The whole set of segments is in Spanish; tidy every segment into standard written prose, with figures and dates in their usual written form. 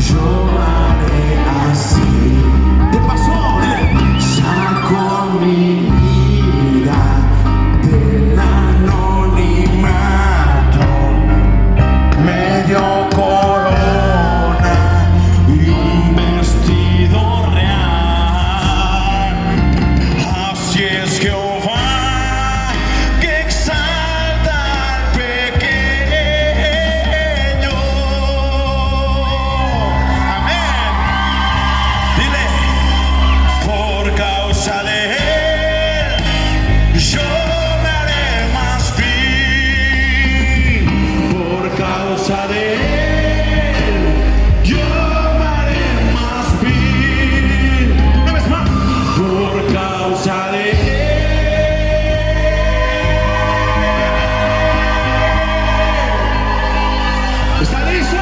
yo haré así. ¿Qué pasó? Saco mi vida del anonimato, me dio corona y un vestido real. Así es Jehová, que exalta al pequeño. Amén. Dile, por causa de él, yo me haré más vil. Por causa de él, yo me haré más vil. Una vez más. Por causa de él. ¿Está listo?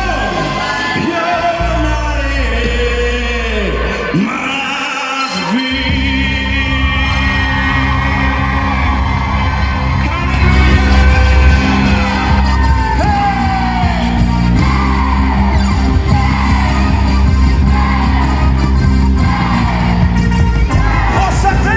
Yo me haré más vil. ¡Ósate!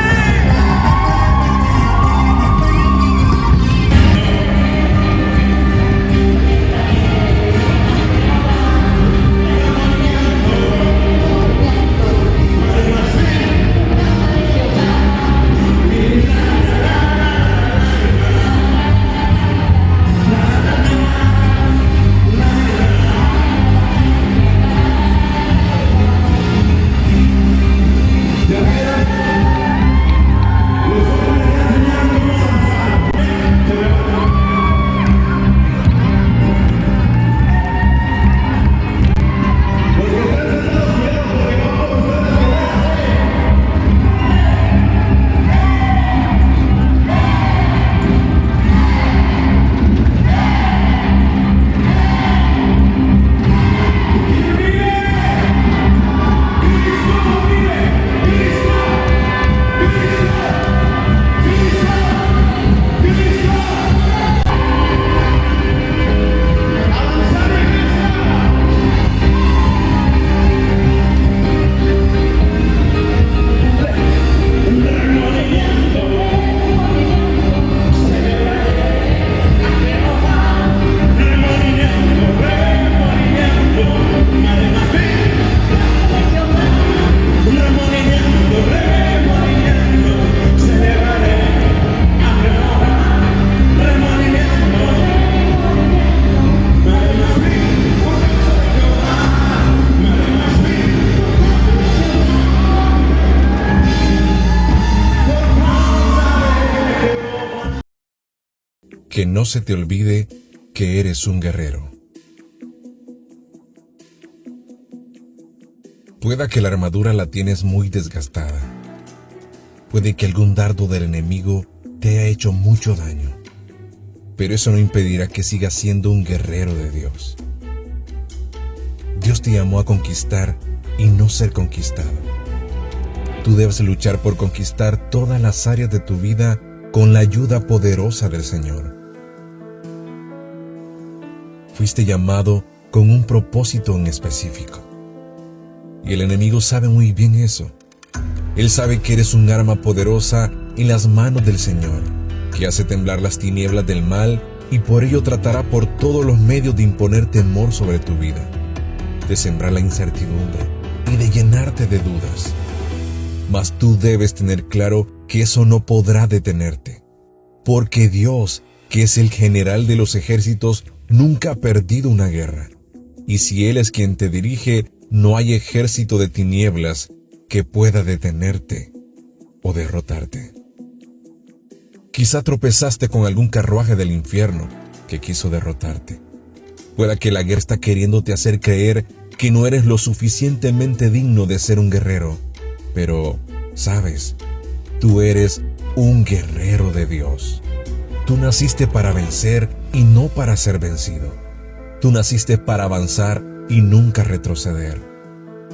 Que no se te olvide que eres un guerrero. Pueda que la armadura la tienes muy desgastada. Puede que algún dardo del enemigo te haya hecho mucho daño. Pero eso no impedirá que sigas siendo un guerrero de Dios. Dios te llamó a conquistar y no ser conquistado. Tú debes luchar por conquistar todas las áreas de tu vida con la ayuda poderosa del Señor. Fuiste llamado con un propósito en específico. Y el enemigo sabe muy bien eso. Él sabe que eres un arma poderosa en las manos del Señor, que hace temblar las tinieblas del mal, y por ello tratará por todos los medios de imponer temor sobre tu vida, de sembrar la incertidumbre y de llenarte de dudas. Mas tú debes tener claro que eso no podrá detenerte, porque Dios, que es el general de los ejércitos, nunca ha perdido una guerra. Y si Él es quien te dirige, no hay ejército de tinieblas que pueda detenerte o derrotarte. Quizá tropezaste con algún carruaje del infierno que quiso derrotarte. Pueda que la guerra está queriéndote hacer creer que no eres lo suficientemente digno de ser un guerrero. Pero, ¿sabes? Tú eres un guerrero de Dios. Tú naciste para vencer y no para ser vencido. Tú naciste para avanzar y nunca retroceder.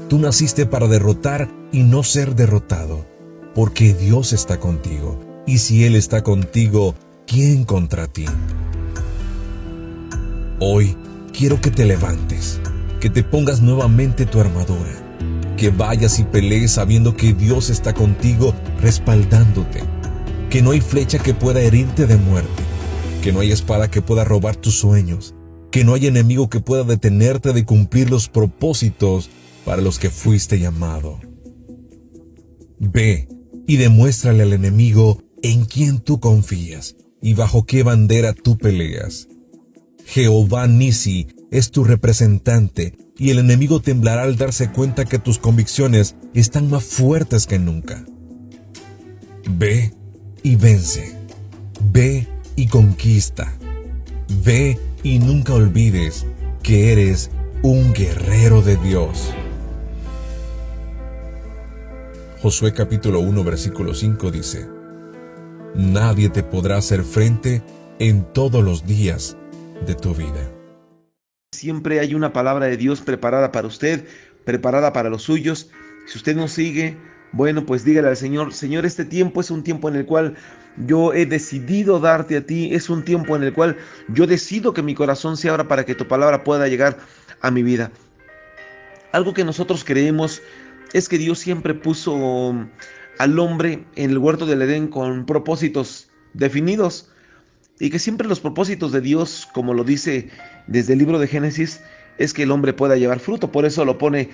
Tú naciste para derrotar y no ser derrotado, porque Dios está contigo. Y si Él está contigo, ¿quién contra ti? Hoy quiero que te levantes, que te pongas nuevamente tu armadura, que vayas y pelees sabiendo que Dios está contigo respaldándote, que no hay flecha que pueda herirte de muerte, que no hay espada que pueda robar tus sueños, que no hay enemigo que pueda detenerte de cumplir los propósitos para los que fuiste llamado. Ve y demuéstrale al enemigo en quién tú confías y bajo qué bandera tú peleas. Jehová Nisi es tu representante y el enemigo temblará al darse cuenta que tus convicciones están más fuertes que nunca. Ve y vence. Ve y conquista. Ve y nunca olvides que eres un guerrero de Dios. Josué capítulo 1 versículo 5 dice: Nadie te podrá hacer frente en todos los días de tu vida. Siempre hay una palabra de Dios preparada para usted, preparada para los suyos. Si usted no sigue, bueno, pues dígale al Señor: Señor, este tiempo es un tiempo en el cual yo he decidido darte a ti, es un tiempo en el cual yo decido que mi corazón se abra para que tu palabra pueda llegar a mi vida. Algo que nosotros creemos es que Dios siempre puso al hombre en el huerto del Edén con propósitos definidos, y que siempre los propósitos de Dios, como lo dice desde el libro de Génesis, es que el hombre pueda llevar fruto. Por eso lo pone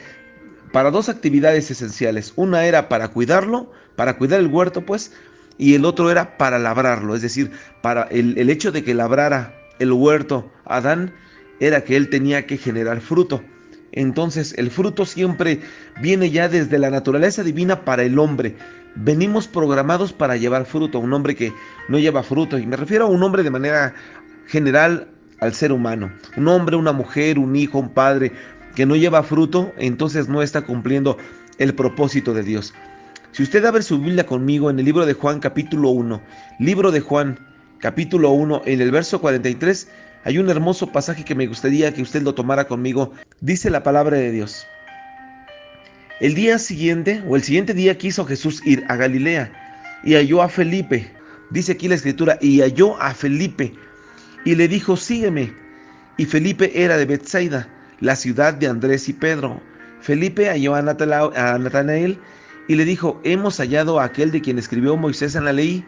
para dos actividades esenciales. Una era para cuidarlo, para cuidar el huerto, pues, y el otro era para labrarlo. Es decir, para el hecho de que labrara el huerto Adán era que él tenía que generar fruto. Entonces el fruto siempre viene ya desde la naturaleza divina para el hombre. Venimos programados para llevar fruto. Un hombre que no lleva fruto, y me refiero a un hombre de manera general al ser humano. Un hombre, una mujer, un hijo, un padre que no lleva fruto, entonces no está cumpliendo el propósito de Dios. Si usted abre su Biblia conmigo en el libro de Juan capítulo 1, libro de Juan capítulo 1, en el verso 43, hay un hermoso pasaje que me gustaría que usted lo tomara conmigo. Dice la palabra de Dios: el siguiente día quiso Jesús ir a Galilea y halló a Felipe. Dice aquí la escritura: y halló a Felipe y le dijo: sígueme. Y Felipe era de Betsaida, la ciudad de Andrés y Pedro. Felipe halló a Natanael y le dijo: hemos hallado a aquel de quien escribió Moisés en la ley,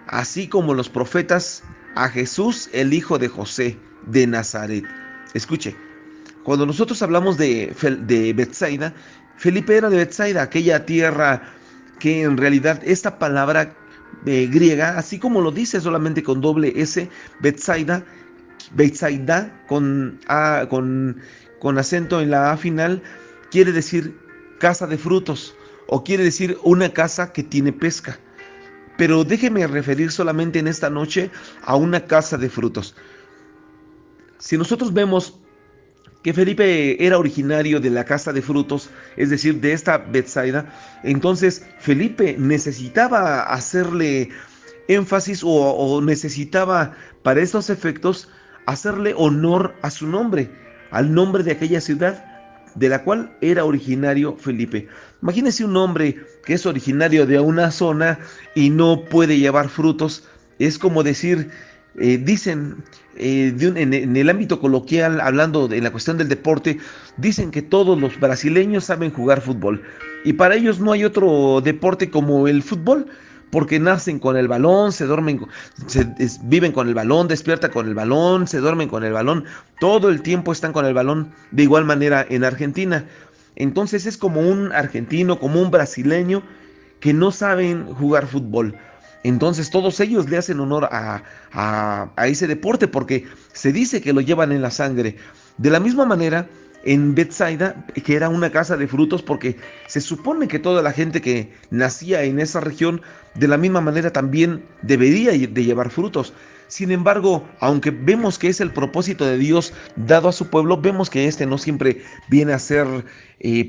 así como los profetas, a Jesús, el hijo de José de Nazaret. Escuche, cuando nosotros hablamos de Betsaida, Felipe era de Betsaida, aquella tierra que en realidad esta palabra griega, así como lo dice solamente con doble S, Betsaida con acento en la A final, quiere decir casa de frutos, o quiere decir una casa que tiene pesca. Pero déjeme referir solamente en esta noche a una casa de frutos. Si nosotros vemos que Felipe era originario de la casa de frutos, es decir, de esta Betsaida, entonces Felipe necesitaba hacerle énfasis o necesitaba para esos efectos hacerle honor a su nombre, al nombre de aquella ciudad de la cual era originario Felipe. Imagínense un hombre que es originario de una zona y no puede llevar frutos. Es como decir, dicen en el ámbito coloquial, hablando de la cuestión del deporte, dicen que todos los brasileños saben jugar fútbol, y para ellos no hay otro deporte como el fútbol, porque nacen con el balón, viven con el balón, despiertan con el balón, se duermen con el balón, todo el tiempo están con el balón. De igual manera en Argentina. Entonces es como un argentino, como un brasileño que no saben jugar fútbol. Entonces todos ellos le hacen honor a ese deporte porque se dice que lo llevan en la sangre. De la misma manera, en Betsaida, que era una casa de frutos, porque se supone que toda la gente que nacía en esa región, de la misma manera también debería de llevar frutos. Sin embargo, aunque vemos que es el propósito de Dios dado a su pueblo, vemos que este no siempre viene a ser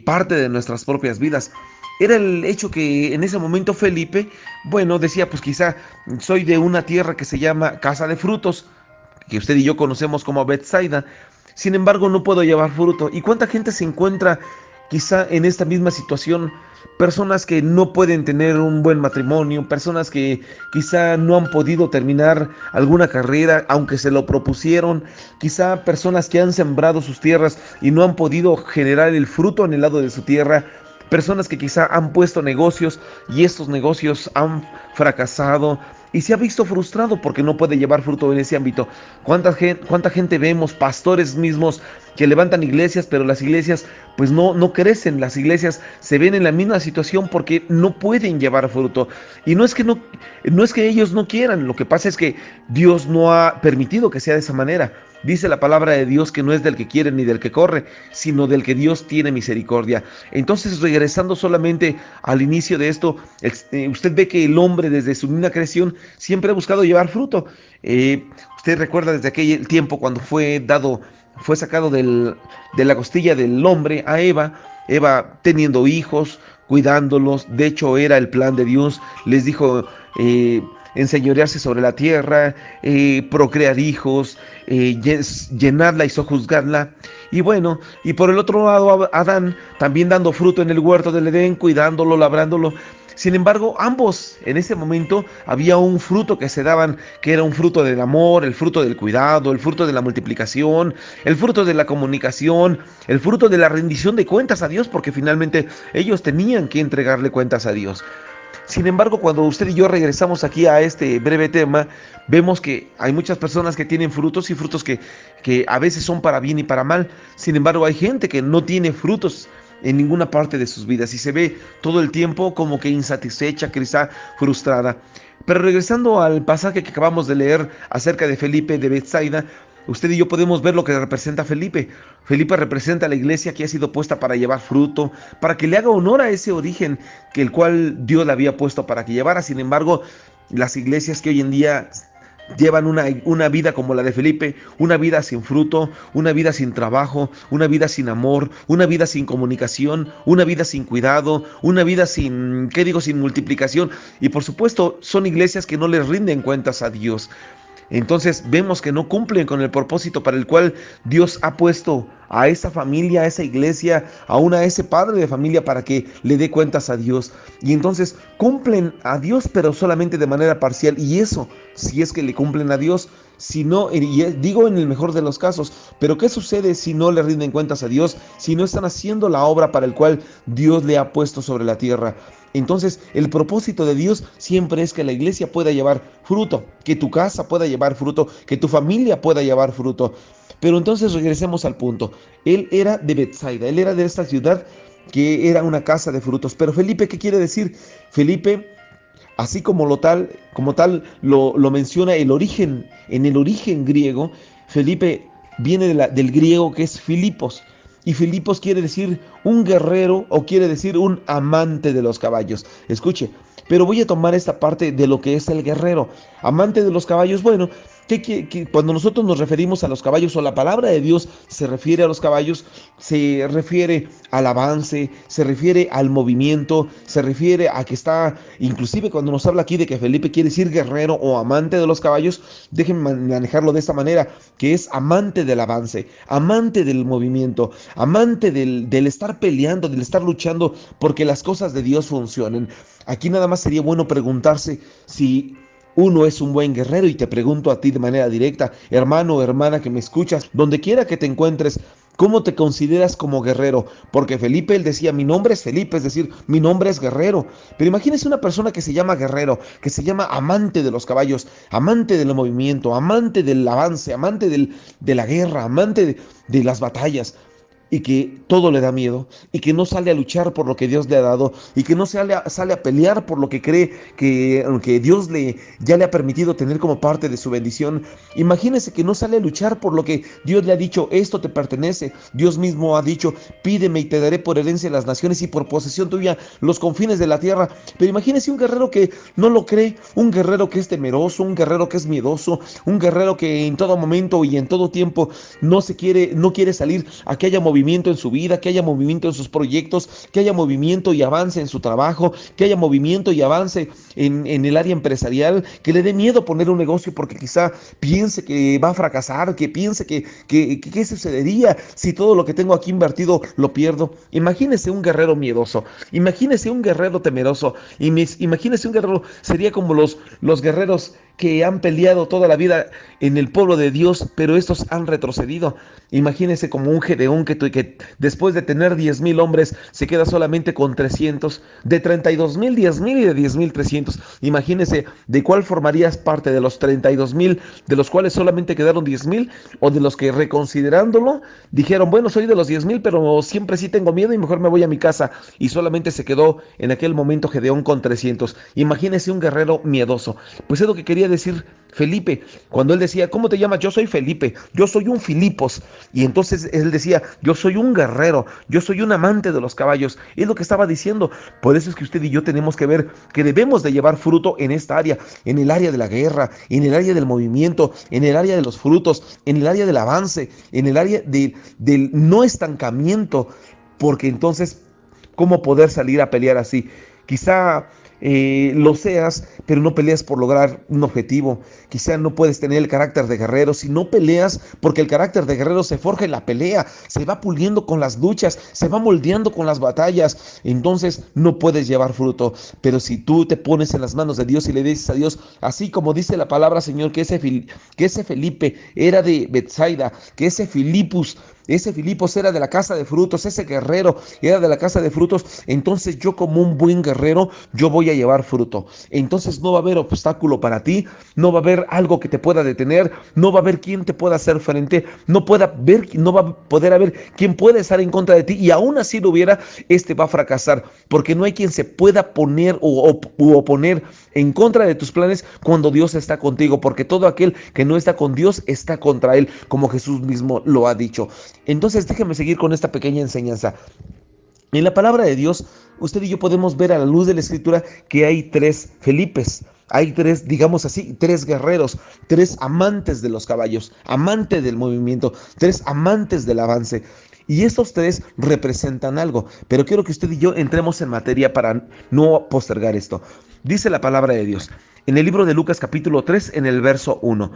parte de nuestras propias vidas. Era el hecho que en ese momento Felipe, bueno, decía, pues quizá soy de una tierra que se llama Casa de Frutos, que usted y yo conocemos como Betsaida. Sin embargo, no puedo llevar fruto. ¿Y cuánta gente se encuentra quizá en esta misma situación, personas que no pueden tener un buen matrimonio, personas que quizá no han podido terminar alguna carrera, aunque se lo propusieron, quizá personas que han sembrado sus tierras y no han podido generar el fruto anhelado de su tierra, personas que quizá han puesto negocios y estos negocios han fracasado y se ha visto frustrado porque no puede llevar fruto en ese ámbito. ¿Cuánta gente vemos, pastores mismos, que levantan iglesias, pero las iglesias pues no crecen? Las iglesias se ven en la misma situación porque no pueden llevar fruto. Y no es que ellos no quieran, lo que pasa es que Dios no ha permitido que sea de esa manera. Dice la palabra de Dios que no es del que quiere ni del que corre, sino del que Dios tiene misericordia. Entonces, regresando solamente al inicio de esto, usted ve que el hombre desde su misma creación siempre ha buscado llevar fruto. Usted recuerda desde aquel tiempo cuando fue sacado de la costilla del hombre a Eva teniendo hijos, cuidándolos. De hecho, era el plan de Dios. Les dijo enseñorearse sobre la tierra, procrear hijos, llenarla y sojuzgarla. Y bueno, y por el otro lado, Adán también dando fruto en el huerto del Edén, cuidándolo, labrándolo. Sin embargo, ambos en ese momento había un fruto que se daban, que era un fruto del amor, el fruto del cuidado, el fruto de la multiplicación, el fruto de la comunicación, el fruto de la rendición de cuentas a Dios, porque finalmente ellos tenían que entregarle cuentas a Dios. Sin embargo, cuando usted y yo regresamos aquí a este breve tema, vemos que hay muchas personas que tienen frutos y frutos que a veces son para bien y para mal. Sin embargo, hay gente que no tiene frutos en ninguna parte de sus vidas y se ve todo el tiempo como que insatisfecha, quizá frustrada. Pero regresando al pasaje que acabamos de leer acerca de Felipe de Betsaida, usted y yo podemos ver lo que representa Felipe. Felipe representa a la iglesia que ha sido puesta para llevar fruto, para que le haga honor a ese origen que el cual Dios le había puesto para que llevara. Sin embargo, las iglesias que hoy en día llevan una vida como la de Felipe, una vida sin fruto, una vida sin trabajo, una vida sin amor, una vida sin comunicación, una vida sin cuidado, una vida sin multiplicación. Y por supuesto, son iglesias que no les rinden cuentas a Dios. Entonces vemos que no cumplen con el propósito para el cual Dios ha puesto a esa familia, a esa iglesia, a ese padre de familia para que le dé cuentas a Dios. Y entonces cumplen a Dios, pero solamente de manera parcial. Y eso, si es que le cumplen a Dios, si no, y digo en el mejor de los casos, pero ¿qué sucede si no le rinden cuentas a Dios? Si no están haciendo la obra para el cual Dios le ha puesto sobre la tierra. Entonces, el propósito de Dios siempre es que la iglesia pueda llevar fruto, que tu casa pueda llevar fruto, que tu familia pueda llevar fruto. Pero entonces regresemos al punto. Él era de Betsaida, él era de esta ciudad que era una casa de frutos. Pero Felipe, ¿qué quiere decir? Felipe, así como tal lo menciona el origen, en el origen griego, Felipe viene del griego que es Filipos. Y Filipos quiere decir un guerrero o quiere decir un amante de los caballos. Escuche, pero voy a tomar esta parte de lo que es el guerrero. Amante de los caballos, bueno, cuando nosotros nos referimos a los caballos o la palabra de Dios se refiere a los caballos, se refiere al avance, se refiere al movimiento, se refiere a que está, inclusive cuando nos habla aquí de que Felipe quiere decir guerrero o amante de los caballos, déjenme manejarlo de esta manera, que es amante del avance, amante del movimiento, amante del estar peleando, del estar luchando porque las cosas de Dios funcionen. Aquí nada más sería bueno preguntarse si uno es un buen guerrero, y te pregunto a ti de manera directa, hermano o hermana que me escuchas, donde quiera que te encuentres, ¿cómo te consideras como guerrero? Porque Felipe, él decía, mi nombre es Felipe, es decir, mi nombre es guerrero. Pero imagínese una persona que se llama guerrero, que se llama amante de los caballos, amante del movimiento, amante del avance, amante de la guerra, amante de las batallas. Y que todo le da miedo, y que no sale a luchar por lo que Dios le ha dado, y que no sale a pelear por lo que cree que Dios ya le ha permitido tener como parte de su bendición. Imagínese que no sale a luchar por lo que Dios le ha dicho, esto te pertenece. Dios mismo ha dicho, pídeme y te daré por herencia las naciones y por posesión tuya los confines de la tierra. Pero imagínese un guerrero que no lo cree, un guerrero que es temeroso, un guerrero que es miedoso, un guerrero que en todo momento y en todo tiempo no quiere salir a que haya movimiento movimiento en su vida, que haya movimiento en sus proyectos, que haya movimiento y avance en su trabajo, que haya movimiento y avance en el área empresarial, que le dé miedo poner un negocio porque quizá piense que va a fracasar, que piense que qué sucedería si todo lo que tengo aquí invertido lo pierdo. Imagínese un guerrero miedoso, imagínese un guerrero temeroso, imagínese un guerrero, sería como los guerreros que han peleado toda la vida en el pueblo de Dios, pero estos han retrocedido. Imagínese como un Gedeón que después de tener 10,000 hombres se queda solamente con 300, de 32,000, 10,000 y de 10,000, 300. Imagínese de cuál formarías parte, de los 32,000, de los cuales solamente quedaron 10,000, o de los que reconsiderándolo dijeron, bueno, soy de los 10,000, pero siempre sí tengo miedo y mejor me voy a mi casa, y solamente se quedó en aquel momento Gedeón con 300. Imagínese un guerrero miedoso. Pues es lo que quería decir Felipe cuando él decía, ¿cómo te llamas? Yo soy Felipe, yo soy un Filipos. Y entonces él decía, yo soy un guerrero, yo soy un amante de los caballos. Es lo que estaba diciendo. Por eso es que usted y yo tenemos que ver que debemos de llevar fruto en esta área, en el área de la guerra, en el área del movimiento, en el área de los frutos, en el área del avance, en el área del no estancamiento. Porque entonces, ¿cómo poder salir a pelear así? Quizá lo seas, pero no peleas por lograr un objetivo. Quizá no puedes tener el carácter de guerrero si no peleas, porque el carácter de guerrero se forja en la pelea, se va puliendo con las luchas, se va moldeando con las batallas. Entonces no puedes llevar fruto. Pero si tú te pones en las manos de Dios y le dices a Dios, así como dice la palabra, Señor, que ese Felipe era de Betsaida, que ese Filipos era de la casa de frutos, ese guerrero era de la casa de frutos, entonces yo como un buen guerrero, yo voy a llevar fruto. Entonces no va a haber obstáculo para ti, no va a haber algo que te pueda detener, no va a haber quien te pueda hacer frente, no va a poder haber quien pueda estar en contra de ti, y aún así lo hubiera, va a fracasar, porque no hay quien se pueda poner u oponer en contra de tus planes cuando Dios está contigo, porque todo aquel que no está con Dios está contra él, como Jesús mismo lo ha dicho. Entonces déjeme seguir con esta pequeña enseñanza. En la palabra de Dios, usted y yo podemos ver a la luz de la Escritura que hay 3 Felipes. Hay 3, digamos así, 3 guerreros, 3 amantes de los caballos, amantes del movimiento, 3 amantes del avance. Y estos 3 representan algo. Pero quiero que usted y yo entremos en materia para no postergar esto. Dice la palabra de Dios en el libro de Lucas capítulo 3, en el verso 1.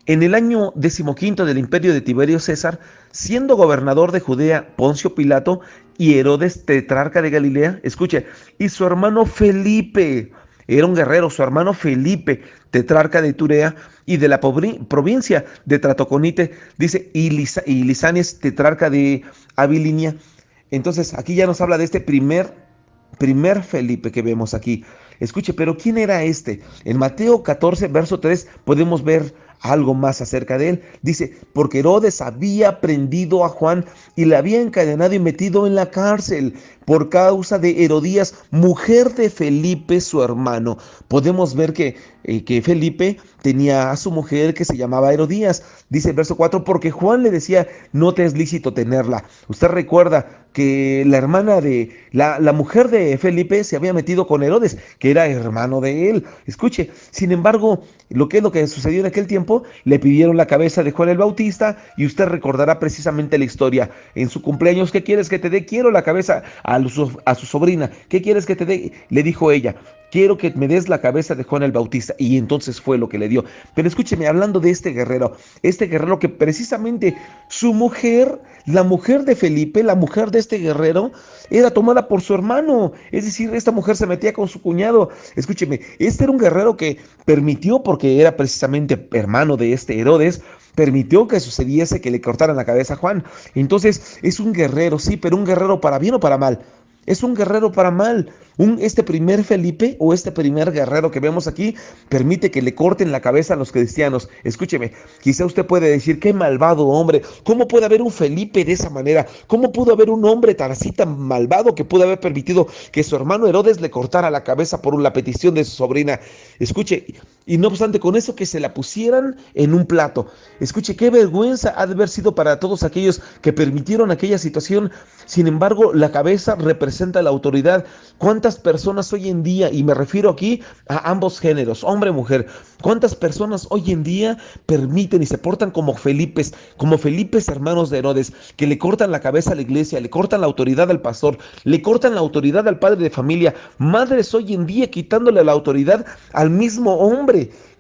En el año 15 del imperio de Tiberio César, siendo gobernador de Judea Poncio Pilato y Herodes tetrarca de Galilea, escuche, y su hermano Felipe, era un guerrero, su hermano Felipe, tetrarca de Iturea y de la provincia de Tratoconite, dice, y Lisanes, tetrarca de Abilinia. Entonces aquí ya nos habla de este primer Felipe que vemos aquí. Escuche, pero ¿quién era este? En Mateo 14, verso 3, podemos ver algo más acerca de él. Dice, porque Herodes había prendido a Juan y le había encadenado y metido en la cárcel por causa de Herodías, mujer de Felipe, su hermano. Podemos ver que Felipe tenía a su mujer que se llamaba Herodías. Dice el verso 4, porque Juan le decía, no te es lícito tenerla. Usted recuerda que la hermana de la mujer de Felipe se había metido con Herodes, que era hermano de él. Escuche, sin embargo, lo que sucedió en aquel tiempo, le pidieron la cabeza de Juan el Bautista, y usted recordará precisamente la historia. En su cumpleaños, ¿qué quieres que te dé? Quiero la cabeza a su sobrina. ¿Qué quieres que te dé? Le dijo ella, quiero que me des la cabeza de Juan el Bautista. Y entonces fue lo que le dio. Pero escúcheme, hablando de este guerrero que precisamente su mujer, la mujer de Felipe, la mujer de este guerrero, era tomada por su hermano. Es decir, esta mujer se metía con su cuñado. Escúcheme, este era un guerrero que permitió, porque era precisamente hermano de este Herodes, permitió que sucediese que le cortaran la cabeza a Juan. Entonces es un guerrero, sí, pero un guerrero para bien o para mal. Es un guerrero para mal. Este primer Felipe, o este primer guerrero que vemos aquí, permite que le corten la cabeza a los cristianos. Escúcheme, quizá usted puede decir, qué malvado hombre. ¿Cómo puede haber un Felipe de esa manera? ¿Cómo pudo haber un hombre tan malvado que pudo haber permitido que su hermano Herodes le cortara la cabeza por la petición de su sobrina? Escuche, Y no obstante, con eso que se la pusieran en un plato. Escuche, qué vergüenza ha de haber sido para todos aquellos que permitieron aquella situación. Sin embargo, la cabeza representa la autoridad. ¿Cuántas personas hoy en día, y me refiero aquí a ambos géneros, hombre y mujer, cuántas personas hoy en día permiten y se portan como Felipes, hermanos de Herodes, que le cortan la cabeza a la iglesia, le cortan la autoridad al pastor, le cortan la autoridad al padre de familia, madres hoy en día quitándole la autoridad al mismo hombre,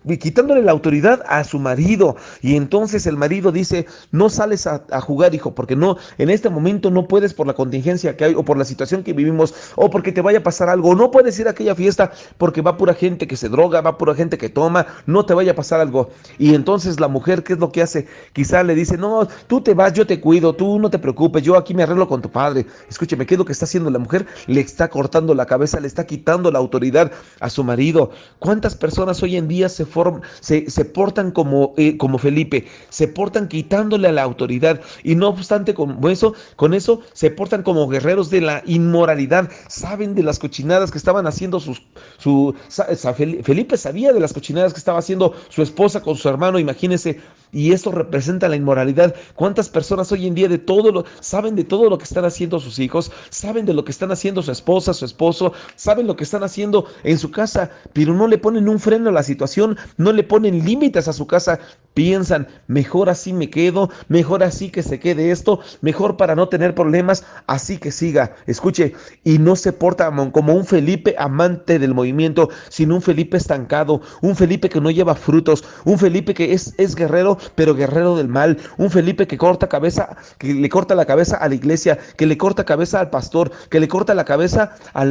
y quitándole la autoridad a su marido? Y entonces el marido dice: no sales a jugar, hijo, porque no, en este momento no puedes por la contingencia que hay, o por la situación que vivimos, o porque te vaya a pasar algo. No puedes ir a aquella fiesta porque va pura gente que se droga, va pura gente que toma, no te vaya a pasar algo. Y entonces la mujer, ¿qué es lo que hace? Quizá le dice: no, tú te vas, yo te cuido, tú no te preocupes, yo aquí me arreglo con tu padre. Escúcheme, ¿qué es lo que está haciendo la mujer? Le está cortando la cabeza, le está quitando la autoridad a su marido. ¿Cuántas personas hoy en día se portan como Felipe, se portan quitándole a la autoridad, y no obstante con eso se portan como guerreros de la inmoralidad? Saben de las cochinadas que estaban haciendo Felipe sabía de las cochinadas que estaba haciendo su esposa con su hermano, imagínense. Y esto representa la inmoralidad. ¿Cuántas personas hoy en día saben de todo lo que están haciendo sus hijos, saben de lo que están haciendo su esposa, su esposo, saben lo que están haciendo en su casa, pero no le ponen un freno a la situación, no le ponen límites a su casa? Piensan: mejor así me quedo, mejor así que se quede esto, mejor para no tener problemas, así que siga. Escuche, y no se porta como un Felipe amante del movimiento, sino un Felipe estancado, un Felipe que no lleva frutos, un Felipe que es guerrero, pero guerrero del mal, un Felipe que le corta la cabeza a la iglesia, que le corta cabeza al pastor, que le corta la cabeza a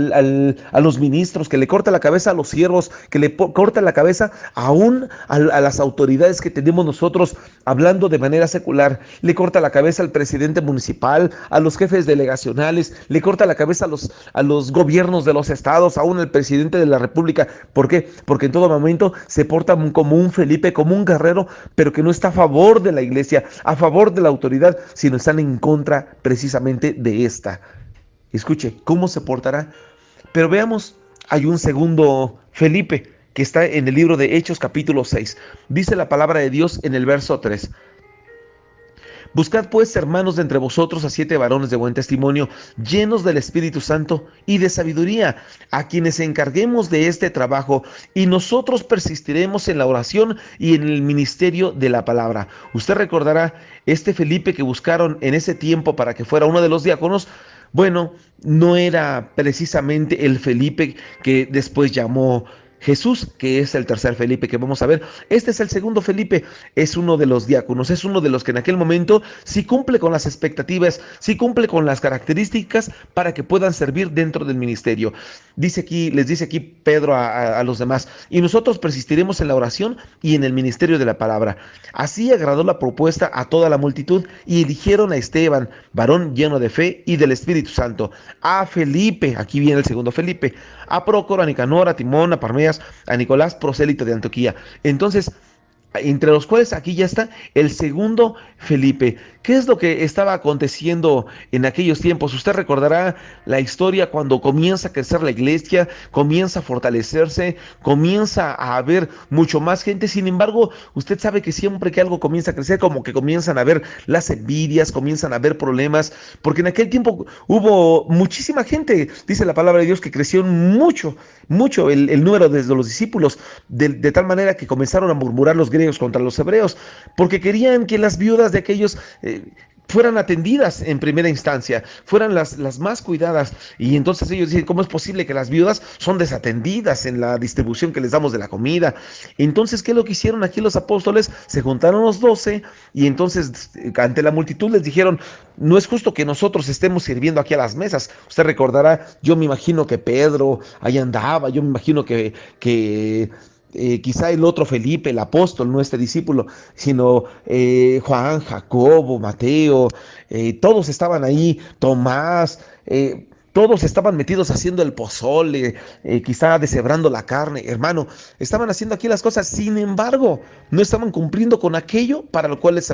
los ministros, que le corta la cabeza a los siervos, que le corta la cabeza aún a las autoridades que tenemos nosotros, hablando de manera secular. Le corta la cabeza al presidente municipal, a los jefes delegacionales, le corta la cabeza a los gobiernos de los estados, aún al presidente de la república. ¿Por qué? Porque en todo momento se porta como un Felipe, como un guerrero, pero que no está a favor de la iglesia, a favor de la autoridad, sino están en contra precisamente de esta. Escuche, ¿cómo se portará? Pero veamos, hay un segundo Felipe que está en el libro de Hechos capítulo 6. Dice la palabra de Dios en el verso 3: buscad pues, hermanos, de entre vosotros a 7 varones de buen testimonio, llenos del Espíritu Santo y de sabiduría, a quienes encarguemos de este trabajo, y nosotros persistiremos en la oración y en el ministerio de la palabra. Usted recordará, este Felipe que buscaron en ese tiempo para que fuera uno de los diáconos, bueno, no era precisamente el Felipe que después llamó Jesús, que es el tercer Felipe que vamos a ver. Este es el segundo Felipe, es uno de los diáconos, es uno de los que en aquel momento sí cumple con las expectativas, sí cumple con las características para que puedan servir dentro del ministerio. Les dice aquí Pedro a los demás: y nosotros persistiremos en la oración y en el ministerio de la palabra. Así agradó la propuesta a toda la multitud, y eligieron a Esteban, varón lleno de fe y del Espíritu Santo, a Felipe, aquí viene el segundo Felipe, a Prócoro, a Nicanor, a Timón, a Parmenas, a Nicolás, prosélito de Antioquía. Entonces, entre los cuales aquí ya está el segundo Felipe. ¿Qué es lo que estaba aconteciendo en aquellos tiempos? Usted recordará la historia cuando comienza a crecer la iglesia, comienza a fortalecerse, comienza a haber mucho más gente. Sin embargo, usted sabe que siempre que algo comienza a crecer, como que comienzan a haber las envidias, comienzan a haber problemas, porque en aquel tiempo hubo muchísima gente, dice la palabra de Dios, que creció mucho el número de los discípulos, de tal manera que comenzaron a murmurar los griegos contra los hebreos, porque querían que las viudas de aquellos fueran atendidas en primera instancia, fueran las más cuidadas. Y entonces ellos dicen: ¿cómo es posible que las viudas son desatendidas en la distribución que les damos de la comida? Entonces, ¿qué es lo que hicieron aquí los apóstoles? Se juntaron los 12 y entonces ante la multitud les dijeron: no es justo que nosotros estemos sirviendo aquí a las mesas. Usted recordará, yo me imagino que Pedro ahí andaba, yo me imagino que quizá el otro Felipe, el apóstol, no este discípulo, sino Juan, Jacobo, Mateo, todos estaban ahí, Tomás, todos estaban metidos haciendo el pozole, quizá deshebrando la carne. Hermano, estaban haciendo aquí las cosas, sin embargo, no estaban cumpliendo con aquello para lo cual les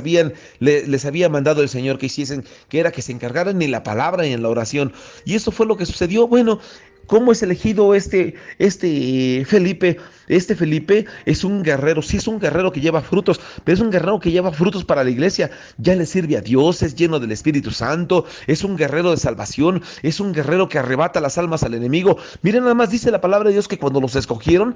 había mandado el Señor que hiciesen, que era que se encargaran en la palabra y en la oración. Y eso fue lo que sucedió. Bueno, ¿Cómo es elegido Felipe? Este Felipe es un guerrero, sí es un guerrero que lleva frutos, pero es un guerrero que lleva frutos para la iglesia. Ya le sirve a Dios, es lleno del Espíritu Santo, es un guerrero de salvación, es un guerrero que arrebata las almas al enemigo. Miren, nada más dice la palabra de Dios que cuando los escogieron,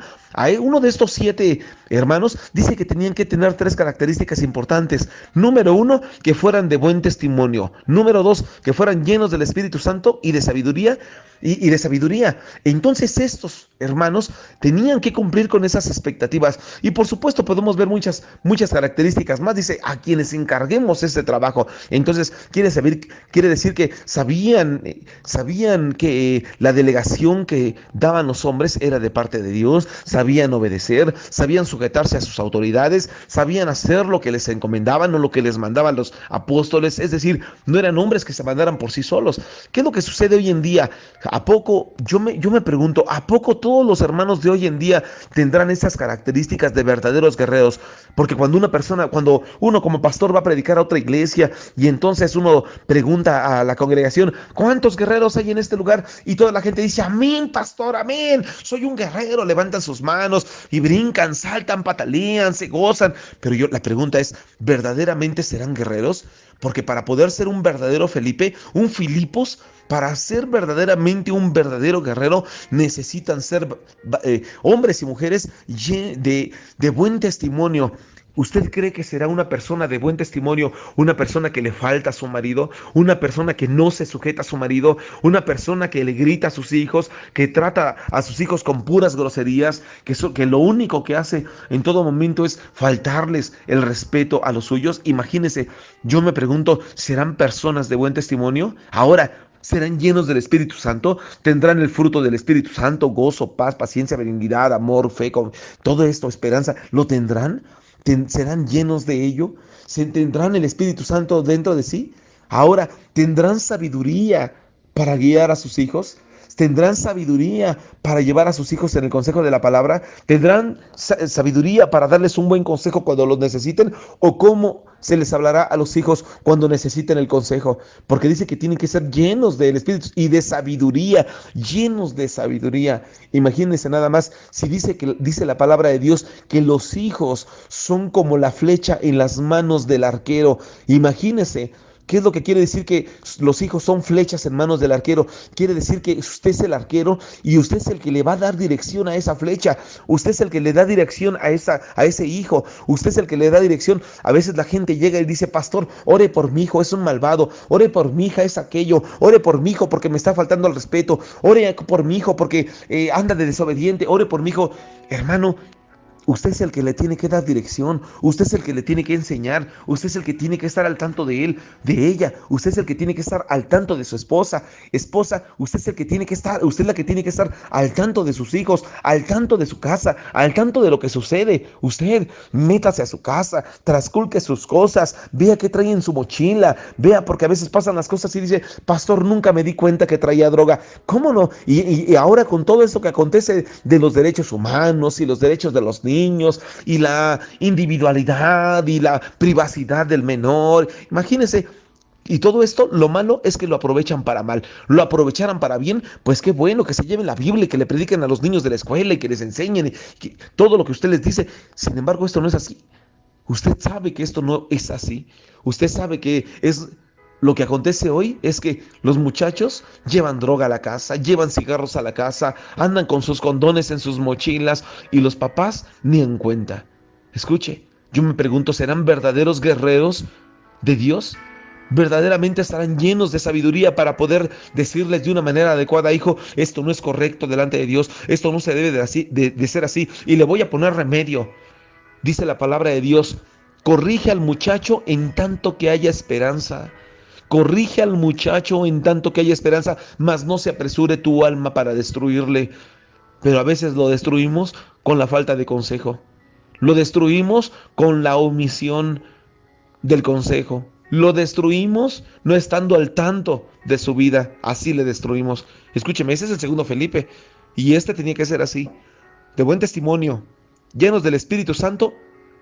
uno de estos 7 hermanos dice que tenían que tener 3 características importantes. Número 1, que fueran de buen testimonio. Número 2, que fueran llenos del Espíritu Santo y de sabiduría. Y de sabiduría. Entonces estos hermanos tenían que cumplir con esas expectativas. Y por supuesto podemos ver muchas características más. Dice, a quienes encarguemos este trabajo. Entonces quiere decir que sabían que la delegación que daban los hombres era de parte de Dios. Sabían obedecer, sabían sujetarse a sus autoridades, sabían hacer lo que les encomendaban o lo que les mandaban los apóstoles. Es decir, no eran hombres que se mandaran por sí solos. ¿Qué es lo que sucede hoy en día? ¿A poco, yo me pregunto, ¿a poco todos los hermanos de hoy en día tendrán esas características de verdaderos guerreros? Porque cuando uno como pastor va a predicar a otra iglesia y entonces uno pregunta a la congregación, ¿cuántos guerreros hay en este lugar? Y toda la gente dice, amén, pastor, amén, soy un guerrero, levantan sus manos y brincan, saltan, patalean, se gozan. Pero la pregunta es, ¿verdaderamente serán guerreros? Porque para poder ser un verdadero Felipe, un Filipos, para ser verdaderamente un verdadero guerrero, necesitan ser hombres y mujeres de buen testimonio. ¿Usted cree que será una persona de buen testimonio, una persona que le falta a su marido, una persona que no se sujeta a su marido, una persona que le grita a sus hijos, que trata a sus hijos con puras groserías, que lo único que hace en todo momento es faltarles el respeto a los suyos? Imagínese, yo me pregunto, ¿serán personas de buen testimonio? Ahora, ¿serán llenos del Espíritu Santo? ¿Tendrán el fruto del Espíritu Santo? Gozo, paz, paciencia, benignidad, amor, fe, todo esto, esperanza. ¿Lo tendrán? ¿Serán llenos de ello? ¿Tendrán el Espíritu Santo dentro de sí? Ahora, ¿tendrán sabiduría para guiar a sus hijos? ¿Tendrán sabiduría para llevar a sus hijos en el consejo de la palabra? ¿Tendrán sabiduría para darles un buen consejo cuando los necesiten? ¿O cómo se les hablará a los hijos cuando necesiten el consejo? Porque dice que tienen que ser llenos del Espíritu y de sabiduría, llenos de sabiduría. Imagínense nada más, si dice la palabra de Dios que los hijos son como la flecha en las manos del arquero. Imagínense. ¿Qué es lo que quiere decir que los hijos son flechas en manos del arquero? Quiere decir que usted es el arquero y usted es el que le va a dar dirección a esa flecha. Usted es el que le da dirección a ese hijo. Usted es el que le da dirección. A veces la gente llega y dice, pastor, ore por mi hijo, es un malvado. Ore por mi hija, es aquello. Ore por mi hijo porque me está faltando el respeto. Ore por mi hijo porque anda de desobediente. Ore por mi hijo. Hermano, usted es el que le tiene que dar dirección, usted es el que le tiene que enseñar, usted es el que tiene que estar al tanto de él, de ella, usted es el que tiene que estar al tanto de su esposa, usted es el que tiene que estar, usted es la que tiene que estar al tanto de sus hijos, al tanto de su casa, al tanto de lo que sucede. Usted métase a su casa, trasculque sus cosas, vea qué trae en su mochila, vea, porque a veces pasan las cosas y dice, pastor, nunca me di cuenta que traía droga. ¿Cómo no? Y ahora con todo esto que acontece de los derechos humanos y los derechos de los niños y la individualidad y la privacidad del menor, imagínense. Y todo esto, lo malo es que lo aprovechan para mal. Lo aprovecharan para bien, pues qué bueno, que se lleven la Biblia y que le prediquen a los niños de la escuela y que les enseñen todo lo que usted les dice. Sin embargo, esto no es así. Usted sabe que esto no es así. Usted sabe que lo que acontece hoy es que los muchachos llevan droga a la casa, llevan cigarros a la casa, andan con sus condones en sus mochilas y los papás ni en cuenta. Escuche, yo me pregunto, ¿serán verdaderos guerreros de Dios? ¿Verdaderamente estarán llenos de sabiduría para poder decirles de una manera adecuada, hijo, esto no es correcto delante de Dios, esto no se debe de ser así y le voy a poner remedio? Dice la palabra de Dios, corrige al muchacho en tanto que haya esperanza. Corrige al muchacho en tanto que haya esperanza, mas no se apresure tu alma para destruirle. Pero a veces lo destruimos con la falta de consejo. Lo destruimos con la omisión del consejo. Lo destruimos no estando al tanto de su vida. Así le destruimos. Escúcheme, ese es el segundo Felipe. Y tenía que ser así. De buen testimonio, llenos del Espíritu Santo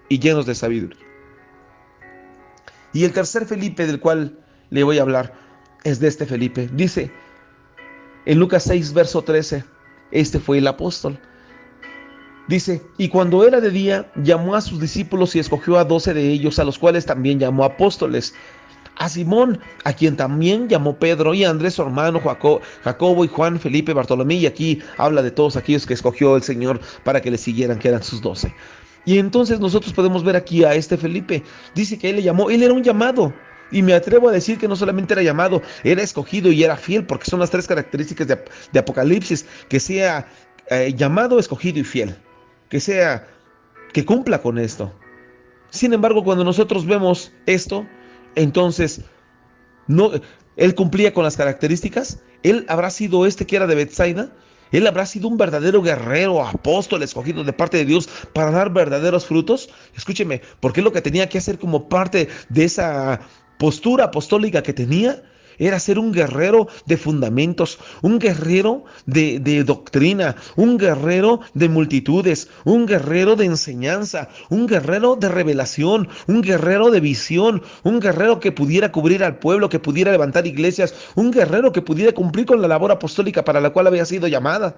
y llenos de sabiduría. Y el tercer Felipe del cual le voy a hablar es de este Felipe. Dice, En Lucas 6, verso 13, este fue el apóstol. Dice, y cuando era de día, llamó a sus discípulos y escogió a 12 de ellos, a los cuales también llamó apóstoles. A Simón, a quien también llamó Pedro, y a Andrés su hermano, Jacobo y Juan, Felipe, Bartolomé, y aquí habla de todos aquellos que escogió el Señor para que le siguieran, que eran sus 12. Y entonces nosotros podemos ver aquí a este Felipe. Dice que él le llamó, él era un llamado. Y me atrevo a decir que no solamente era llamado, era escogido y era fiel, porque son las tres características de Apocalipsis, que sea llamado, escogido y fiel. Que cumpla con esto. Sin embargo, cuando nosotros vemos esto, entonces no, él cumplía con las características. Él habrá sido que era de Betsaida. Él habrá sido un verdadero guerrero, apóstol, escogido de parte de Dios para dar verdaderos frutos. Escúcheme, porque lo que tenía que hacer como parte de esa postura apostólica que tenía era ser un guerrero de fundamentos, un guerrero de doctrina, un guerrero de multitudes, un guerrero de enseñanza, un guerrero de revelación, un guerrero de visión, un guerrero que pudiera cubrir al pueblo, que pudiera levantar iglesias, un guerrero que pudiera cumplir con la labor apostólica para la cual había sido llamada.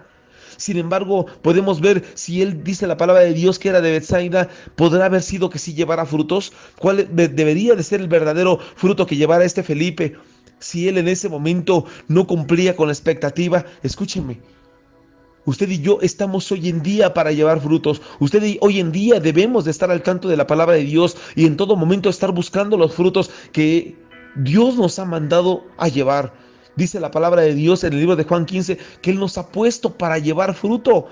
Sin embargo, podemos ver, si él dice la palabra de Dios que era de Betsaida, podrá haber sido que sí llevara frutos. ¿Cuál debería de ser el verdadero fruto que llevara este Felipe? Si él en ese momento no cumplía con la expectativa, escúcheme, usted y yo estamos hoy en día para llevar frutos. Usted y hoy en día debemos de estar al tanto de la palabra de Dios y en todo momento estar buscando los frutos que Dios nos ha mandado a llevar. Dice la palabra de Dios en el libro de Juan 15 que Él nos ha puesto para llevar fruto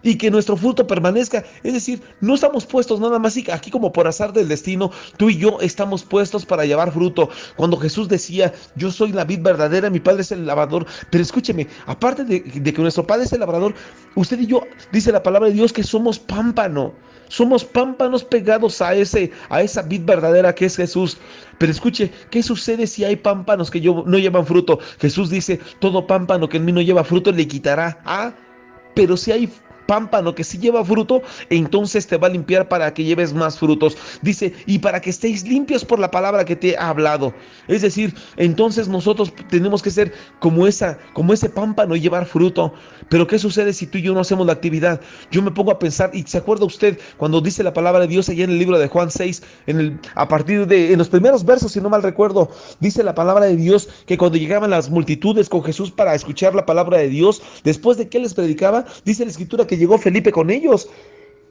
y que nuestro fruto permanezca. Es decir, no estamos puestos nada más aquí como por azar del destino. Tú y yo estamos puestos para llevar fruto. Cuando Jesús decía, yo soy la vid verdadera, mi Padre es el labrador. Pero escúcheme, aparte de que nuestro Padre es el labrador, usted y yo, dice la palabra de Dios, que somos pámpano. Somos pámpanos pegados a esa vid verdadera que es Jesús. Pero escuche, ¿qué sucede si hay pámpanos que no llevan fruto? Jesús dice, todo pámpano que en mí no lleva fruto le quitará. Pero si hay pámpano que sí lleva fruto, entonces te va a limpiar para que lleves más frutos. Dice, y para que estéis limpios por la palabra que te he hablado. Es decir, entonces nosotros tenemos que ser como ese pámpano y llevar fruto. Pero ¿qué sucede si tú y yo no hacemos la actividad? Yo me pongo a pensar, y ¿se acuerda usted cuando dice la palabra de Dios allá en el libro de Juan 6, en los primeros versos, si no mal recuerdo, dice la palabra de Dios que cuando llegaban las multitudes con Jesús para escuchar la palabra de Dios, después de que Él les predicaba, dice la Escritura que llegó Felipe con ellos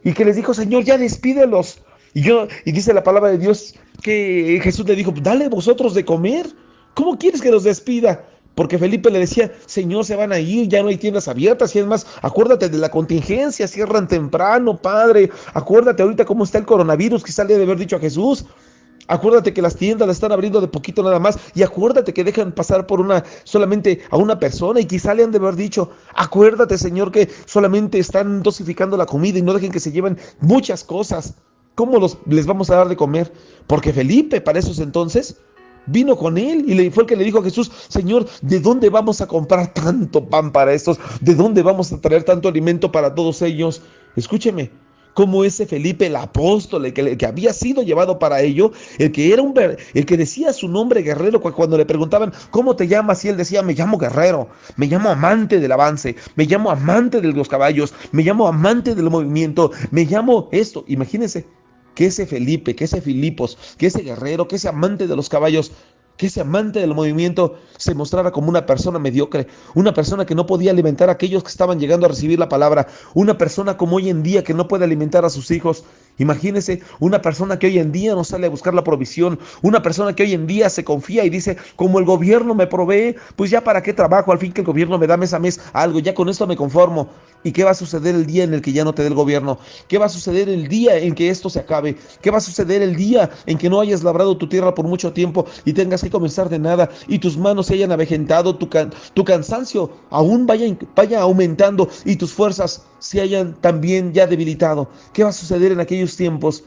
y que les dijo, Señor, ya despídelos. Y dice la palabra de Dios que Jesús le dijo, dale vosotros de comer. ¿Cómo quieres que los despida? Porque Felipe le decía, Señor, se van a ir, ya no hay tiendas abiertas. Y es más, acuérdate de la contingencia, cierran temprano, Padre. Acuérdate ahorita cómo está el coronavirus, quizá le debe haber dicho a Jesús. Acuérdate que las tiendas las están abriendo de poquito nada más. Y acuérdate que dejan pasar solamente a una persona. Y quizá le han de haber dicho, acuérdate, Señor, que solamente están dosificando la comida y no dejen que se lleven muchas cosas. ¿Cómo les vamos a dar de comer? Porque Felipe, para esos entonces, vino con él y fue el que le dijo a Jesús, Señor, ¿de dónde vamos a comprar tanto pan para estos? ¿De dónde vamos a traer tanto alimento para todos ellos? Escúcheme, como ese Felipe, el apóstol, el que había sido llevado para ello, el que decía su nombre guerrero, cuando le preguntaban, ¿cómo te llamas? Y él decía, me llamo guerrero, me llamo amante del avance, me llamo amante de los caballos, me llamo amante del movimiento, me llamo esto. Imagínense que ese Felipe, que ese Filipos, que ese guerrero, que ese amante de los caballos, que ese amante del movimiento se mostrara como una persona mediocre, una persona que no podía alimentar a aquellos que estaban llegando a recibir la palabra, una persona como hoy en día que no puede alimentar a sus hijos. Imagínese una persona que hoy en día no sale a buscar la provisión, una persona que hoy en día se confía y dice, como el gobierno me provee, pues ya para qué trabajo, al fin que el gobierno me da mes a mes algo, ya con esto me conformo. ¿Y qué va a suceder el día en el que ya no te dé el gobierno? ¿Qué va a suceder el día en que esto se acabe? ¿Qué va a suceder el día en que no hayas labrado tu tierra por mucho tiempo y tengas que comenzar de nada y tus manos se hayan avejentado, tu cansancio aún vaya aumentando y tus fuerzas se hayan también ya debilitado? ¿Qué va a suceder en aquellos tiempos?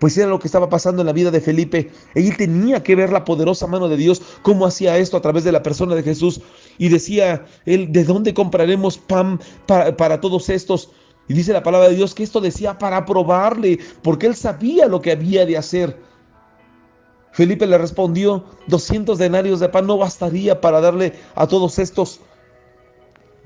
Pues era lo que estaba pasando en la vida de Felipe. Él tenía que ver la poderosa mano de Dios, cómo hacía esto a través de la persona de Jesús. Y decía él, ¿de dónde compraremos pan para todos estos? Y dice la palabra de Dios que esto decía para probarle, porque él sabía lo que había de hacer. Felipe le respondió, 200 denarios de pan no bastaría para darle a todos estos.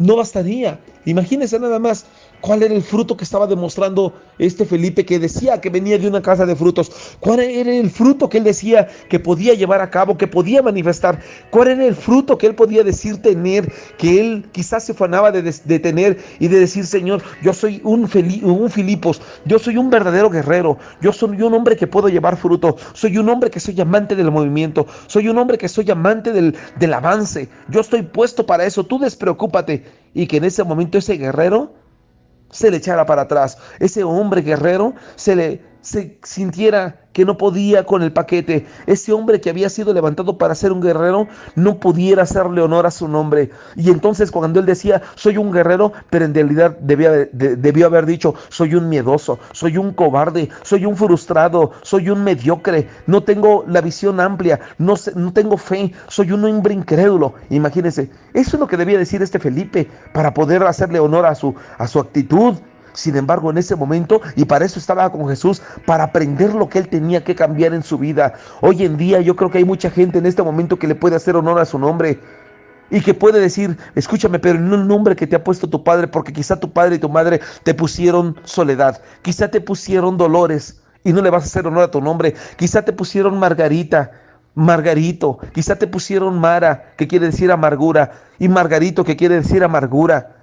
no bastaría. Imagínense nada más cuál era el fruto que estaba demostrando este Felipe, que decía que venía de una casa de frutos. ¿Cuál era el fruto que él decía que podía llevar a cabo, que podía manifestar? ¿Cuál era el fruto que él podía decir tener, que él quizás se afanaba de tener y de decir: Señor, yo soy un Filipos, yo soy un verdadero guerrero, yo soy un hombre que puedo llevar fruto, soy un hombre que soy amante del movimiento, soy un hombre que soy amante del avance, yo estoy puesto para eso, tú despreocúpate. Y que en ese momento ese guerrero se le echara para atrás, ese hombre guerrero se sintiera que no podía con el paquete, ese hombre que había sido levantado para ser un guerrero no pudiera hacerle honor a su nombre. Y entonces cuando él decía: soy un guerrero, pero en realidad debió haber dicho: soy un miedoso, soy un cobarde, soy un frustrado, soy un mediocre, no tengo la visión amplia, no tengo fe, soy un hombre incrédulo. Imagínense, eso es lo que debía decir este Felipe para poder hacerle honor a su actitud. Sin embargo, en ese momento, y para eso estaba con Jesús, para aprender lo que él tenía que cambiar en su vida. Hoy en día yo creo que hay mucha gente en este momento que le puede hacer honor a su nombre y que puede decir: escúchame, pero no el nombre que te ha puesto tu padre, porque quizá tu padre y tu madre te pusieron soledad, quizá te pusieron dolores y no le vas a hacer honor a tu nombre, quizá te pusieron Margarita, Margarito, quizá te pusieron Mara, que quiere decir amargura, y Margarito, que quiere decir amargura.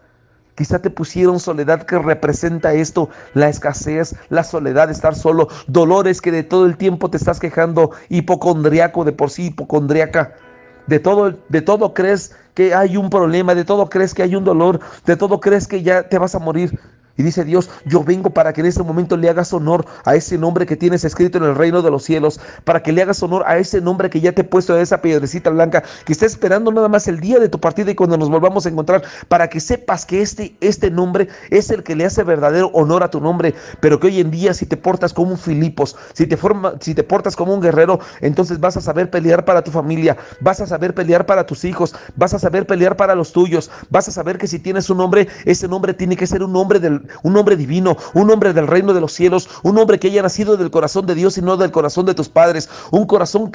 Quizá te pusieron soledad, que representa esto: la escasez, la soledad, estar solo, dolores que de todo el tiempo te estás quejando, hipocondriaco, de por sí hipocondriaca. De todo crees que hay un problema, de todo crees que hay un dolor, de todo crees que ya te vas a morir. Y dice Dios: yo vengo para que en este momento le hagas honor a ese nombre que tienes escrito en el reino de los cielos, para que le hagas honor a ese nombre que ya te he puesto en esa piedrecita blanca, que está esperando nada más el día de tu partida y cuando nos volvamos a encontrar, para que sepas que este nombre es el que le hace verdadero honor a tu nombre. Pero que hoy en día, si te portas como un Filipos, si te portas como un guerrero, entonces vas a saber pelear para tu familia, vas a saber pelear para tus hijos, vas a saber pelear para los tuyos, vas a saber que si tienes un nombre, ese nombre tiene que ser un nombre divino, un hombre del reino de los cielos, un hombre que haya nacido del corazón de Dios y no del corazón de tus padres, un corazón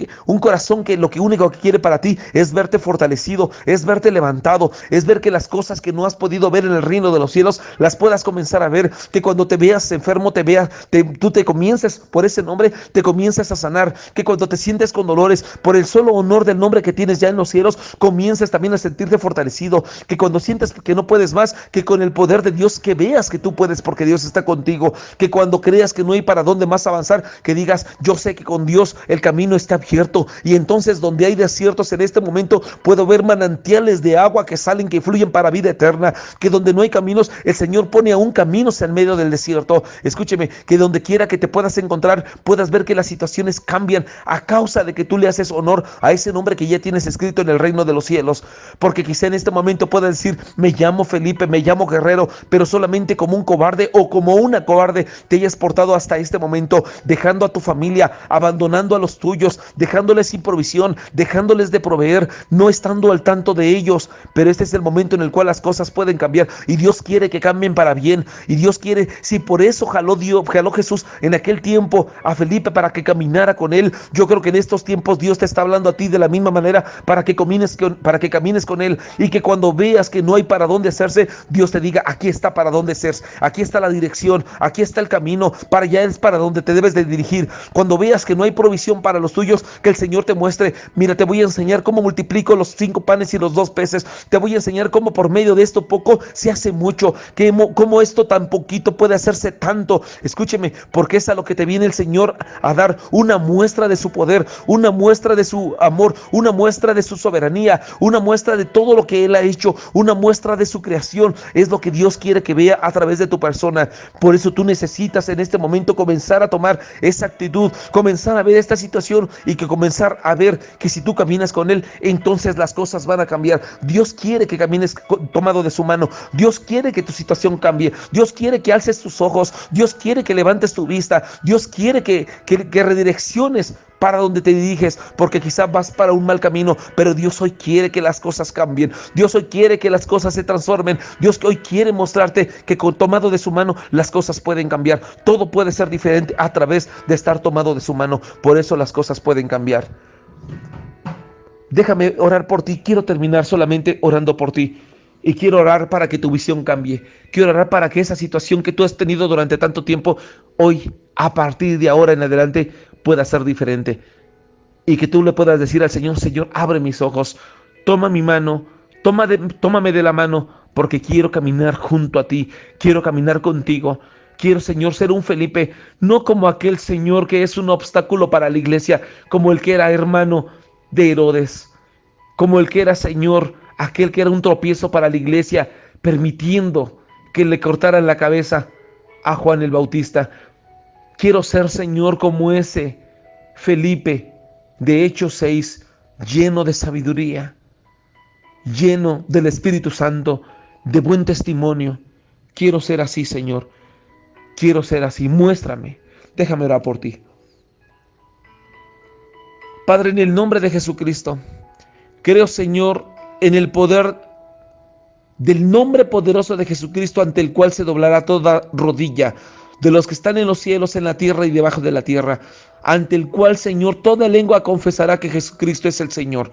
que lo único que quiere para ti es verte fortalecido, es verte levantado, es ver que las cosas que no has podido ver en el reino de los cielos las puedas comenzar a ver, que cuando te veas enfermo, tú te comiences por ese nombre, te comiences a sanar, que cuando te sientes con dolores, por el solo honor del nombre que tienes ya en los cielos, comiences también a sentirte fortalecido, que cuando sientes que no puedes más, que con el poder de Dios, que veas que tú puedes porque Dios está contigo, que cuando creas que no hay para dónde más avanzar, que digas: yo sé que con Dios el camino está abierto, y entonces donde hay desiertos en este momento puedo ver manantiales de agua que salen, que fluyen para vida eterna, que donde no hay caminos, el Señor pone aún caminos en medio del desierto. Escúcheme, que donde quiera que te puedas encontrar, puedas ver que las situaciones cambian a causa de que tú le haces honor a ese nombre que ya tienes escrito en el reino de los cielos, porque quizá en este momento puedas decir: me llamo Felipe, me llamo guerrero, pero solamente como un cobarde o como una cobarde te hayas portado hasta este momento, dejando a tu familia, abandonando a los tuyos, dejándoles sin provisión, dejándoles de proveer, no estando al tanto de ellos. Pero este es el momento en el cual las cosas pueden cambiar y Dios quiere que cambien para bien. Y Dios quiere, si por eso jaló Jesús en aquel tiempo a Felipe para que caminara con él, yo creo que en estos tiempos Dios te está hablando a ti de la misma manera para que camines con él, y que cuando veas que no hay para dónde hacerse, Dios te diga: aquí está para dónde hacerse, aquí está la dirección, aquí está el camino, para allá es para donde te debes de dirigir. Cuando veas que no hay provisión para los tuyos, que el Señor te muestre: mira, te voy a enseñar cómo multiplico los 5 panes y los 2 peces, te voy a enseñar cómo por medio de esto poco se hace mucho, cómo esto tan poquito puede hacerse tanto. Escúcheme, porque es a lo que te viene el Señor a dar, una muestra de su poder, una muestra de su amor, una muestra de su soberanía, una muestra de todo lo que Él ha hecho, una muestra de su creación. Es lo que Dios quiere que vea a través de tu persona. Por eso tú necesitas en este momento comenzar a tomar esa actitud, comenzar a ver esta situación y que comenzar a ver que si tú caminas con Él, entonces las cosas van a cambiar. Dios quiere que camines tomado de su mano. Dios quiere que tu situación cambie. Dios quiere que alces tus ojos. Dios quiere que levantes tu vista. Dios quiere que redirecciones para donde te diriges, porque quizás vas para un mal camino, pero Dios hoy quiere que las cosas cambien. Dios hoy quiere que las cosas se transformen. Dios hoy quiere mostrarte que tomado de su mano las cosas pueden cambiar. Todo puede ser diferente a través de estar tomado de su mano. Por eso las cosas pueden cambiar. Déjame orar por ti. Quiero terminar solamente orando por ti. Y quiero orar para que tu visión cambie. Quiero orar para que esa situación que tú has tenido durante tanto tiempo, hoy, a partir de ahora en adelante, pueda ser diferente. Y que tú le puedas decir al Señor, Señor, abre mis ojos, toma mi mano, tómame de la mano, porque quiero caminar junto a ti, quiero caminar contigo. Quiero, Señor, ser un Felipe, no como aquel Señor que es un obstáculo para la iglesia, como el que era hermano de Herodes, como el que era, Señor, aquel que era un tropiezo para la iglesia, permitiendo que le cortaran la cabeza a Juan el Bautista. Quiero ser, Señor, como ese Felipe de Hechos 6, lleno de sabiduría, lleno del Espíritu Santo, de buen testimonio. Quiero ser así, Señor. Quiero ser así. Muéstrame. Déjame orar por ti. Padre, en el nombre de Jesucristo, creo, Señor, en el poder del nombre poderoso de Jesucristo, ante el cual se doblará toda rodilla de los que están en los cielos, en la tierra y debajo de la tierra, ante el cual, Señor, toda lengua confesará que Jesucristo es el Señor.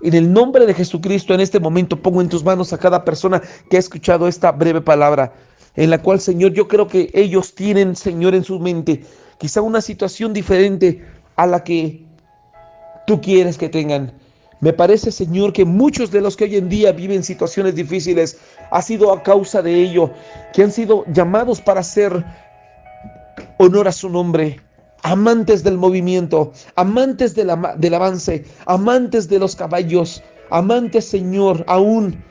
En el nombre de Jesucristo, en este momento pongo en tus manos a cada persona que ha escuchado esta breve palabra, en la cual, Señor, yo creo que ellos tienen, Señor, en su mente quizá una situación diferente a la que tú quieres que tengan. Me parece, Señor, que muchos de los que hoy en día viven situaciones difíciles ha sido a causa de ello, que han sido llamados para hacer honor a su nombre, amantes del movimiento, amantes del avance, amantes de los caballos, amantes, Señor, aún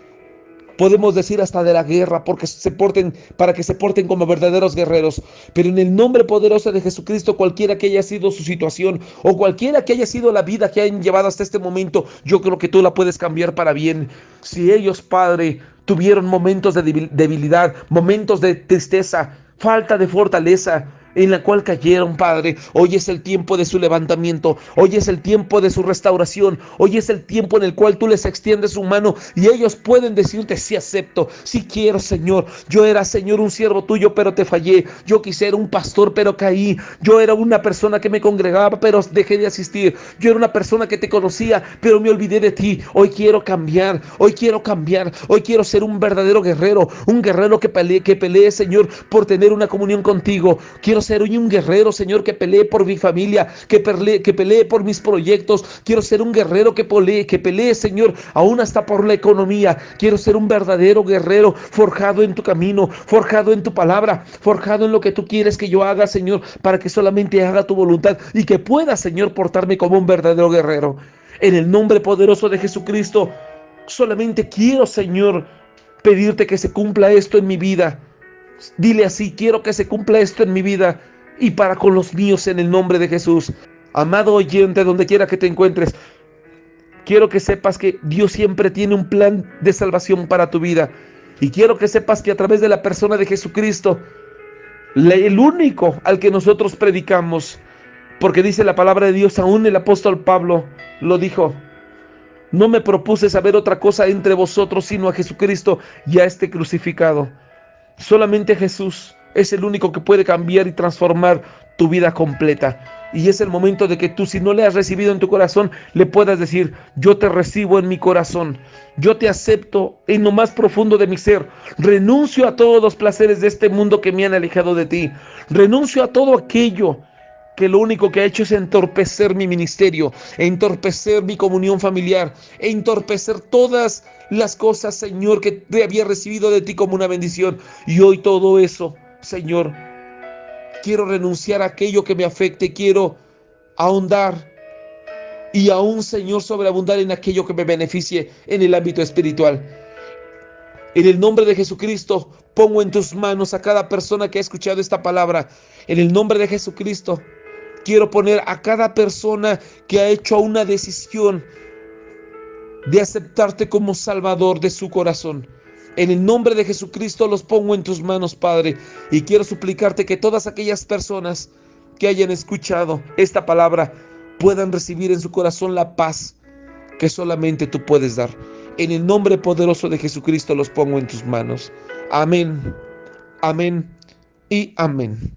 podemos decir hasta de la guerra, para que se porten como verdaderos guerreros. Pero en el nombre poderoso de Jesucristo, cualquiera que haya sido su situación o cualquiera que haya sido la vida que hayan llevado hasta este momento, yo creo que tú la puedes cambiar para bien. Si ellos, Padre, tuvieron momentos de debilidad, momentos de tristeza, falta de fortaleza, en la cual cayeron, Padre, hoy es el tiempo de su levantamiento, hoy es el tiempo de su restauración, hoy es el tiempo en el cual tú les extiendes su mano y ellos pueden decirte: sí acepto, sí quiero, Señor. Yo era, Señor, un siervo tuyo, pero te fallé. Yo quise ser un pastor, pero caí. Yo era una persona que me congregaba, pero dejé de asistir. Yo era una persona que te conocía, pero me olvidé de ti. Hoy quiero cambiar, hoy quiero cambiar, hoy quiero ser un verdadero guerrero, un guerrero que pelee, Señor, por tener una comunión contigo. Quiero ser hoy un guerrero, Señor, que pelee por mi familia, que pelee por mis proyectos. Quiero ser un guerrero que pelee, Señor, aún hasta por la economía. Quiero ser un verdadero guerrero, forjado en tu camino, forjado en tu palabra, forjado en lo que tú quieres que yo haga, Señor, para que solamente haga tu voluntad y que pueda, Señor, portarme como un verdadero guerrero. En el nombre poderoso de Jesucristo, solamente quiero, Señor, pedirte que se cumpla esto en mi vida. Dile así: quiero que se cumpla esto en mi vida y para con los míos, en el nombre de Jesús. Amado oyente, donde quiera que te encuentres, quiero que sepas que Dios siempre tiene un plan de salvación para tu vida. Y quiero que sepas que a través de la persona de Jesucristo, el único al que nosotros predicamos, porque dice la palabra de Dios, aún el apóstol Pablo lo dijo: no me propuse saber otra cosa entre vosotros sino a Jesucristo y a este crucificado. Solamente Jesús es el único que puede cambiar y transformar tu vida completa. Y es el momento de que tú, si no le has recibido en tu corazón, le puedas decir: yo te recibo en mi corazón, yo te acepto en lo más profundo de mi ser, renuncio a todos los placeres de este mundo que me han alejado de ti, renuncio a todo aquello que lo único que ha hecho es entorpecer mi ministerio, entorpecer mi comunión familiar, entorpecer todas las cosas, Señor, que te había recibido de ti como una bendición. Y hoy todo eso, Señor, quiero renunciar a aquello que me afecte, quiero ahondar y aún, Señor, sobreabundar en aquello que me beneficie en el ámbito espiritual. En el nombre de Jesucristo, pongo en tus manos a cada persona que ha escuchado esta palabra. En el nombre de Jesucristo, quiero poner a cada persona que ha hecho una decisión de aceptarte como Salvador de su corazón. En el nombre de Jesucristo los pongo en tus manos, Padre, y quiero suplicarte que todas aquellas personas que hayan escuchado esta palabra puedan recibir en su corazón la paz que solamente tú puedes dar. En el nombre poderoso de Jesucristo los pongo en tus manos. Amén, amén y amén.